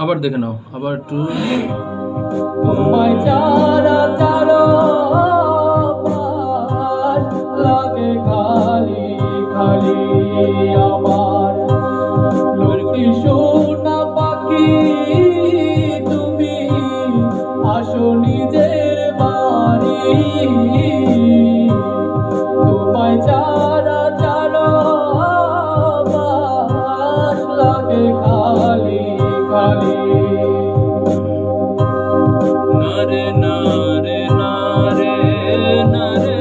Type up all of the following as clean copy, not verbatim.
আবার দেখে নাও, আবার একটু। লাগে খালি খালি আমার লক্ষ্মী সোনা পাখি, তুমি আসো নিজের বাড়ি। তোমায় চারা চারা বাস লাগে খালি খালি। নারে নারে নারে নারে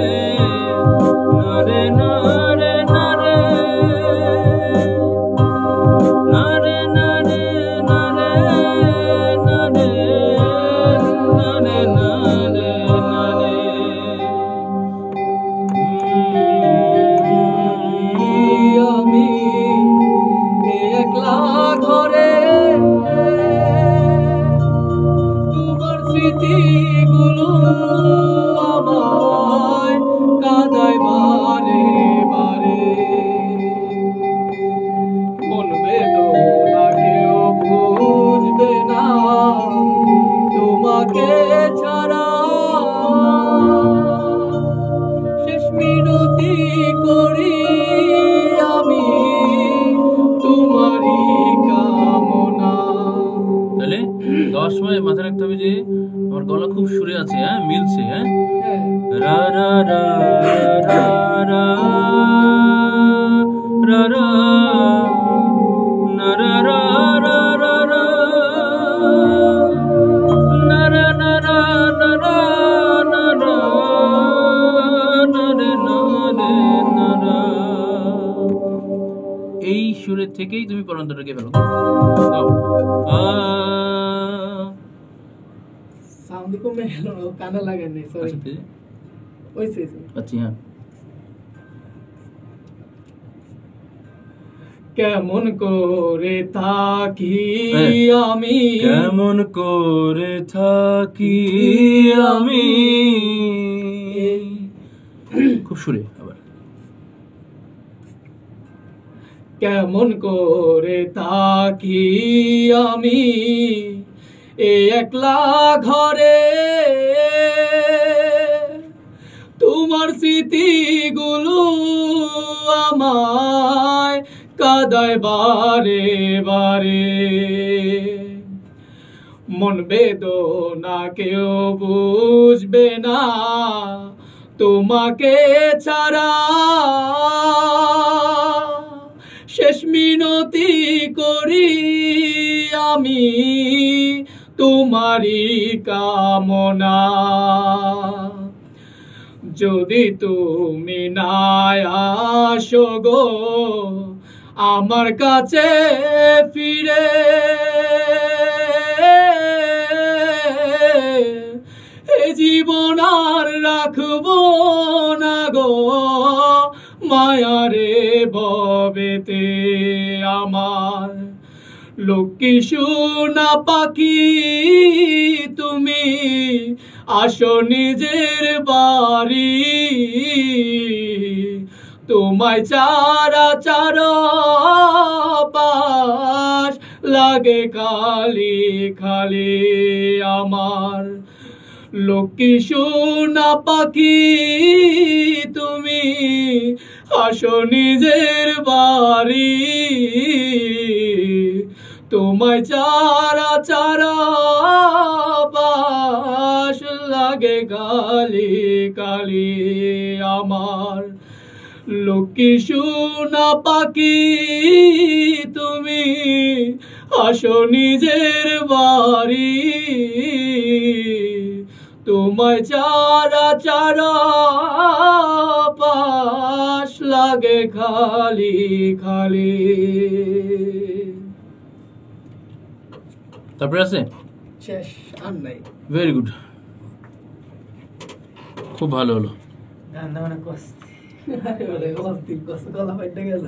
নারে নারে নারে নারে নারে নারে নারে নারে নারে নারে। আমি একলা ঘরে তোমার স্মৃতিগুলো আমায় কাঁদায় বারে বারে। মন বেদনা কেউ বুঝবে না তোমাকে ছাড়া। শেষ মিনতি করি আমি তোমারই কামনা। তাহলে গাওয়ার সময় মাথায় রাখতে হবে যে আমার গলা খুব সুরে আছে, হ্যাঁ, মিলছে, হ্যাঁ। রা রা রা রা রা রা রা না রা রা রা রা রা না রা না রা না রা না রা না রে না রে না রা। এই সুরের থেকেই তুমি পরান্তরকে ফেলো। গাও। সাউন্ড কমে গেল, কানে লাগে নাই, সরি। ওইছে আচ্ছা, হ্যাঁ। কেমন করে থাকি আমি, কেমন করে থাকি আমি। খুব সুরে আবার। কেমন করে থাকি আমি একলা ঘরে তোমার স্মৃতিগুলো আমায় কাঁদায় বারে বারে। মন বেদনা কেউ বুঝবে না তোমাকে ছাড়া। শেষ মিনতি করি আমি তোমারই কামনা। যদি তুমি না আসো গো আমার কাছে ফিরে, এ জীবন আর রাখবো না গো মায়ারে ভবেতে আমার। লক্ষ্মী সোনা পাখি, তুমি আসো নিজের বাড়ি। তোমায় চারা চারা পাশ লাগে খালি খালি আমার। লক্ষ্মী সোনা পাখি, তুমি আসো নিজের বাড়ি। তোমায় চারা চারা পাশ লাগে খালি খালি আমার। লক্ষ্মী সোনা পাখি, তুমি আসো নিজের বাড়ি। তোমায় চারা চারা পাশ লাগে খালি খালি। তারপরে আছে শেষ আর নাই। ভেরি গুড, খুব ভালো হলো। গান অনেক কষ্ট, গলা ফাইটে গেছে।